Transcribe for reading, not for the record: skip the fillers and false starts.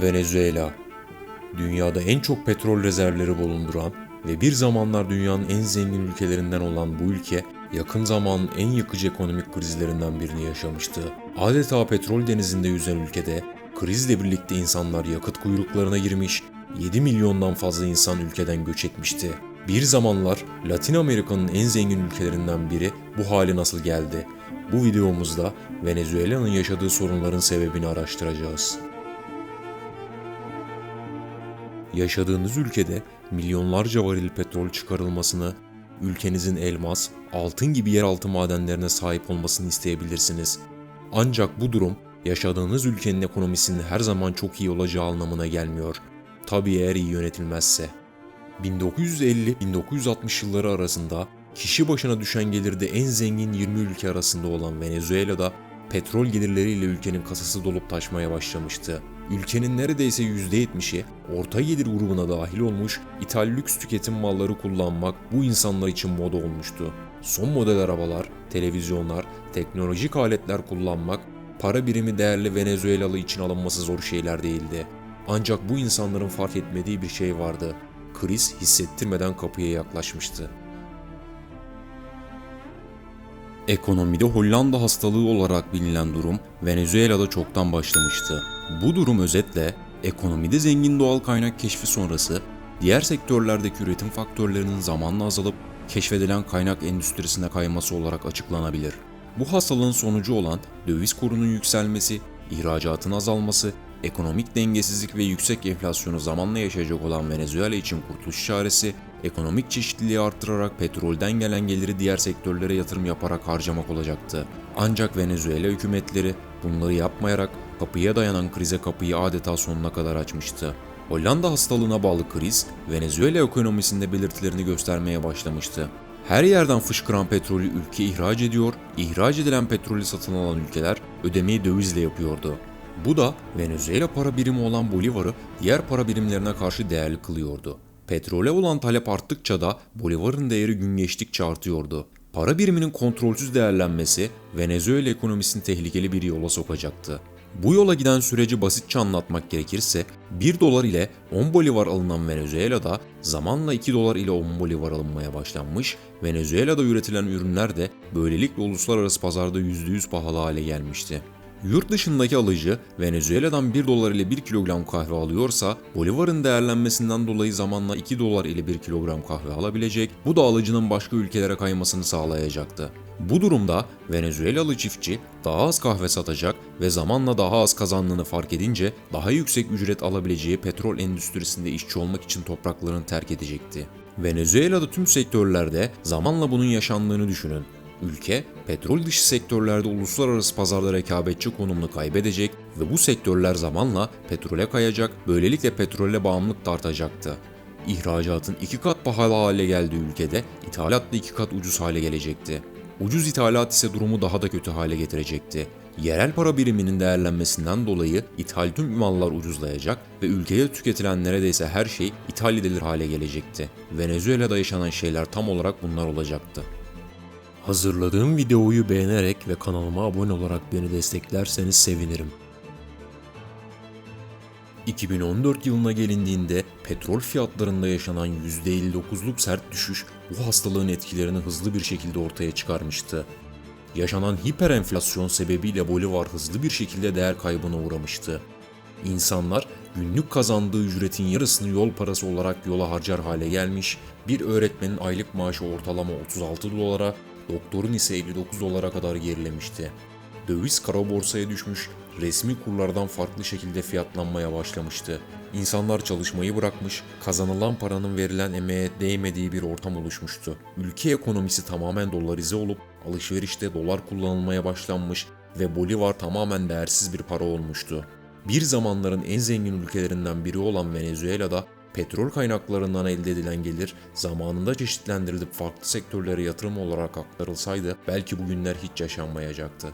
Venezuela, dünyada en çok petrol rezervleri bulunduran ve bir zamanlar dünyanın en zengin ülkelerinden olan bu ülke, yakın zamanın en yıkıcı ekonomik krizlerinden birini yaşamıştı. Adeta petrol denizinde yüzen ülkede, krizle birlikte insanlar yakıt kuyruklarına girmiş, 7 milyondan fazla insan ülkeden göç etmişti. Bir zamanlar Latin Amerika'nın en zengin ülkelerinden biri bu hale nasıl geldi? Bu videomuzda Venezuela'nın yaşadığı sorunların sebebini araştıracağız. Yaşadığınız ülkede milyonlarca varil petrol çıkarılmasını, ülkenizin elmas, altın gibi yeraltı madenlerine sahip olmasını isteyebilirsiniz. Ancak bu durum yaşadığınız ülkenin ekonomisinin her zaman çok iyi olacağı anlamına gelmiyor. Tabii eğer iyi yönetilmezse. 1950-1960 yılları arasında kişi başına düşen gelirde en zengin 20 ülke arasında olan Venezuela'da petrol gelirleriyle ülkenin kasası dolup taşmaya başlamıştı. Ülkenin neredeyse %70'i orta gelir grubuna dahil olmuş, ithal lüks tüketim malları kullanmak bu insanlar için moda olmuştu. Son model arabalar, televizyonlar, teknolojik aletler kullanmak, para birimi değerli Venezuelalı için alınması zor şeyler değildi. Ancak bu insanların fark etmediği bir şey vardı. Kriz hissettirmeden kapıya yaklaşmıştı. Ekonomide Hollanda hastalığı olarak bilinen durum Venezuela'da çoktan başlamıştı. Bu durum özetle ekonomide zengin doğal kaynak keşfi sonrası diğer sektörlerdeki üretim faktörlerinin zamanla azalıp keşfedilen kaynak endüstrisine kayması olarak açıklanabilir. Bu hastalığın sonucu olan döviz kurunun yükselmesi, ihracatın azalması, ekonomik dengesizlik ve yüksek enflasyonu zamanla yaşayacak olan Venezuela için kurtuluş çaresi, ekonomik çeşitliliği artırarak petrolden gelen geliri diğer sektörlere yatırım yaparak harcamak olacaktı. Ancak Venezuela hükümetleri bunları yapmayarak kapıya dayanan krize kapıyı adeta sonuna kadar açmıştı. Hollanda hastalığına bağlı kriz, Venezuela ekonomisinde belirtilerini göstermeye başlamıştı. Her yerden fışkıran petrolü ülke ihraç ediyor, ihraç edilen petrolü satın alan ülkeler ödemeyi dövizle yapıyordu. Bu da Venezuela para birimi olan Bolivar'ı diğer para birimlerine karşı değerli kılıyordu. Petrole olan talep arttıkça da Bolivar'ın değeri gün geçtikçe artıyordu. Para biriminin kontrolsüz değerlenmesi Venezuela ekonomisini tehlikeli bir yola sokacaktı. Bu yola giden süreci basitçe anlatmak gerekirse 1 dolar ile 10 bolivar alınan Venezuela'da zamanla 2 dolar ile 10 bolivar alınmaya başlanmış, Venezuela'da üretilen ürünler de böylelikle uluslararası pazarda %100 pahalı hale gelmişti. Yurt dışındaki alıcı Venezuela'dan 1 dolar ile 1 kilogram kahve alıyorsa Bolivar'ın değerlenmesinden dolayı zamanla 2 dolar ile 1 kilogram kahve alabilecek, bu da alıcının başka ülkelere kaymasını sağlayacaktı. Bu durumda Venezuelalı çiftçi daha az kahve satacak ve zamanla daha az kazandığını fark edince daha yüksek ücret alabileceği petrol endüstrisinde işçi olmak için topraklarını terk edecekti. Venezuela'da tüm sektörlerde zamanla bunun yaşandığını düşünün. Ülke, petrol dışı sektörlerde uluslararası pazarda rekabetçi konumunu kaybedecek ve bu sektörler zamanla petrole kayacak, böylelikle petrole bağımlılık da artacaktı. İhracatın 2 kat pahalı hale geldiği ülkede ithalat da 2 kat ucuz hale gelecekti. Ucuz ithalat ise durumu daha da kötü hale getirecekti. Yerel para biriminin değerlenmesinden dolayı ithal tüm mallar ucuzlayacak ve ülkede tüketilen neredeyse her şey ithal edilir hale gelecekti. Venezuela'da yaşanan şeyler tam olarak bunlar olacaktı. Hazırladığım videoyu beğenerek ve kanalıma abone olarak beni desteklerseniz sevinirim. 2014 yılına gelindiğinde petrol fiyatlarında yaşanan %59'luk sert düşüş bu hastalığın etkilerini hızlı bir şekilde ortaya çıkarmıştı. Yaşanan hiperenflasyon sebebiyle Bolivar hızlı bir şekilde değer kaybına uğramıştı. İnsanlar günlük kazandığı ücretin yarısını yol parası olarak yola harcar hale gelmiş, bir öğretmenin aylık maaşı ortalama 36 dolara, doktorun ise 59 dolara kadar gerilemişti. Döviz kara borsaya düşmüş, resmi kurlardan farklı şekilde fiyatlanmaya başlamıştı. İnsanlar çalışmayı bırakmış, kazanılan paranın verilen emeğe değmediği bir ortam oluşmuştu. Ülke ekonomisi tamamen dolarize olup alışverişte dolar kullanılmaya başlanmış ve Bolivar tamamen değersiz bir para olmuştu. Bir zamanların en zengin ülkelerinden biri olan Venezuela'da petrol kaynaklarından elde edilen gelir zamanında çeşitlendirilip farklı sektörlere yatırım olarak aktarılsaydı belki bugünler hiç yaşanmayacaktı.